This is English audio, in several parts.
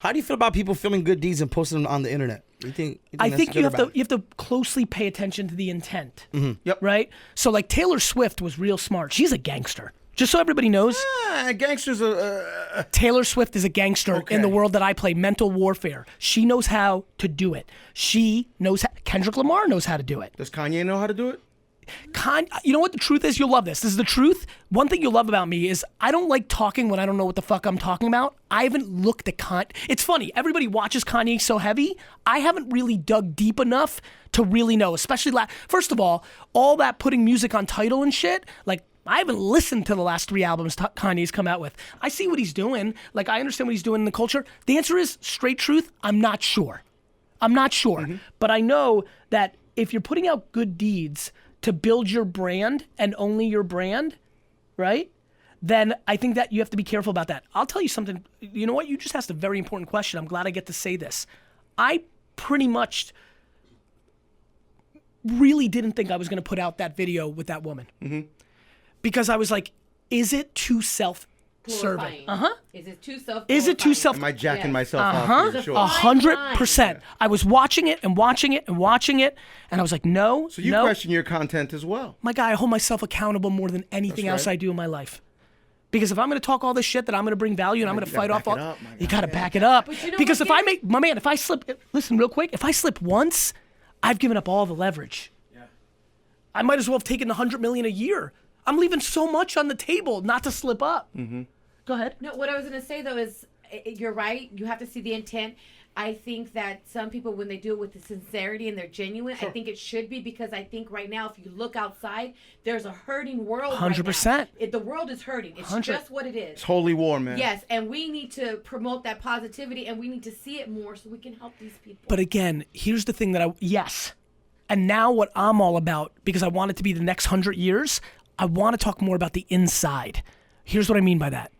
How do you feel about people filming good deeds and posting them on the internet? I think you have to closely pay attention to the intent. Yep. Right? So like Taylor Swift was real smart. She's a gangster. Just so everybody knows. Gangsters are... Taylor Swift is a gangster in the world that I play, mental warfare. She knows how to do it. Kendrick Lamar knows how to do it. Does Kanye know how to do it? You know what the truth is? You'll love this. This is the truth. One thing you'll love about me is I don't like talking when I don't know what the fuck I'm talking about. I haven't looked at Kanye. It's funny. Everybody watches Kanye so heavy. I haven't really dug deep enough to really know, especially first of all that putting music on Tidal and shit, like I haven't listened to the last 3 albums Kanye's come out with. I see what he's doing. Like I understand what he's doing in the culture. The answer is straight truth. I'm not sure. But I know that if you're putting out good deeds to build your brand and only your brand, right? Then I think that you have to be careful about that. I'll tell you something. You know what? You just asked a very important question. I'm glad I get to say this. I pretty much really didn't think I was going to put out that video with that woman. Because I was like, is it too self-serving? Is it too self? Is it too self? Am I jacking myself off? For sure. 100%. I was watching it and watching it and watching it, and I was like, no. So you question your content as well. My guy, I hold myself accountable more than anything else I do in my life. Because if I'm going to talk all this shit that I'm going to bring value and I'm going to fight off all, you got to back it up. Because if I make, my man, if I slip, listen real quick, if I slip once, I've given up all the leverage. Yeah. I might as well have taken the $100 million a year. I'm leaving so much on the table not to slip up. Go ahead. No, what I was going to say, though, is you're right. You have to see the intent. I think that some people, when they do it with the sincerity and they're genuine, I think it should be, because I think right now, if you look outside, there's a hurting world 100%. right now. The world is hurting. It's 100. just what it is. It's holy war, man. Yes, and we need to promote that positivity, and we need to see it more so we can help these people. But again, here's the thing that and now what I'm all about, because I want it to be the next 100 years, I want to talk more about the inside. Here's what I mean by that.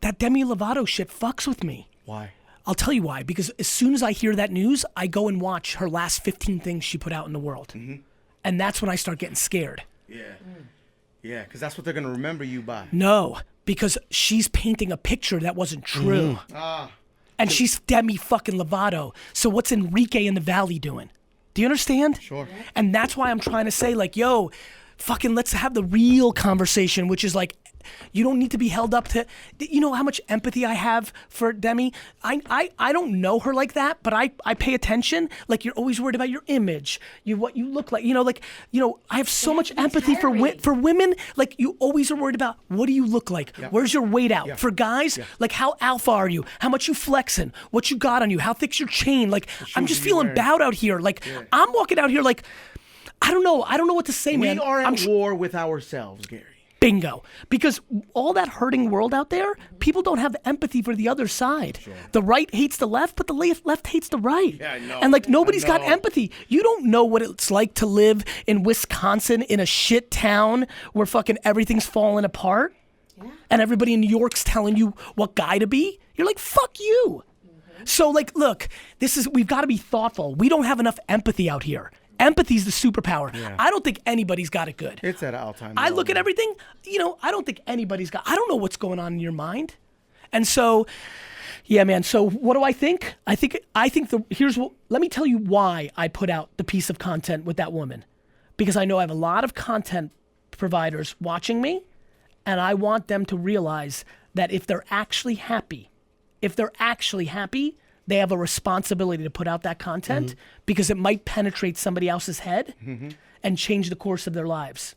That Demi Lovato shit fucks with me. Why? I'll tell you why. Because as soon as I hear that news, I go and watch her last 15 things she put out in the world. And that's when I start getting scared. Yeah. Yeah, because that's what they're going to remember you by. No, because she's painting a picture that wasn't true. And she's Demi fucking Lovato. So what's Enrique in the Valley doing? Do you understand? Sure. And that's why I'm trying to say, like, yo, fucking let's have the real conversation, which is like, you don't need to be held up to, you know how much empathy I have for Demi? I don't know her like that, but I pay attention. Like, you're always worried about your image, what you look like, I have so much empathy for women. Like, you always are worried about, what do you look like? Yeah. Where's your weight out? Yeah. For guys, like, how alpha are you? How much you flexing? What you got on you? How thick's your chain? Like, I'm just feeling bowed out here. Like, I'm walking out here like, I don't know what to say, man. We are at war with ourselves, Gary. Bingo. Because all that hurting world out there, people don't have empathy for the other side. Sure. The right hates the left, but the left hates the right. Yeah, I know. And like, nobody's got empathy. You don't know what it's like to live in Wisconsin in a shit town where fucking everything's falling apart. Yeah. And everybody in New York's telling you what guy to be. You're like, fuck you. So like, look, we've got to be thoughtful. We don't have enough empathy out here. Empathy's the superpower. Yeah. I don't think anybody's got it good. It's at all time. I look at everything, I don't think anybody's got, I don't know what's going on in your mind. And so, yeah, man. So what do I think? I think let me tell you why I put out the piece of content with that woman. Because I know I have a lot of content providers watching me, and I want them to realize that if they're actually happy, they have a responsibility to put out that content because it might penetrate somebody else's head and change the course of their lives.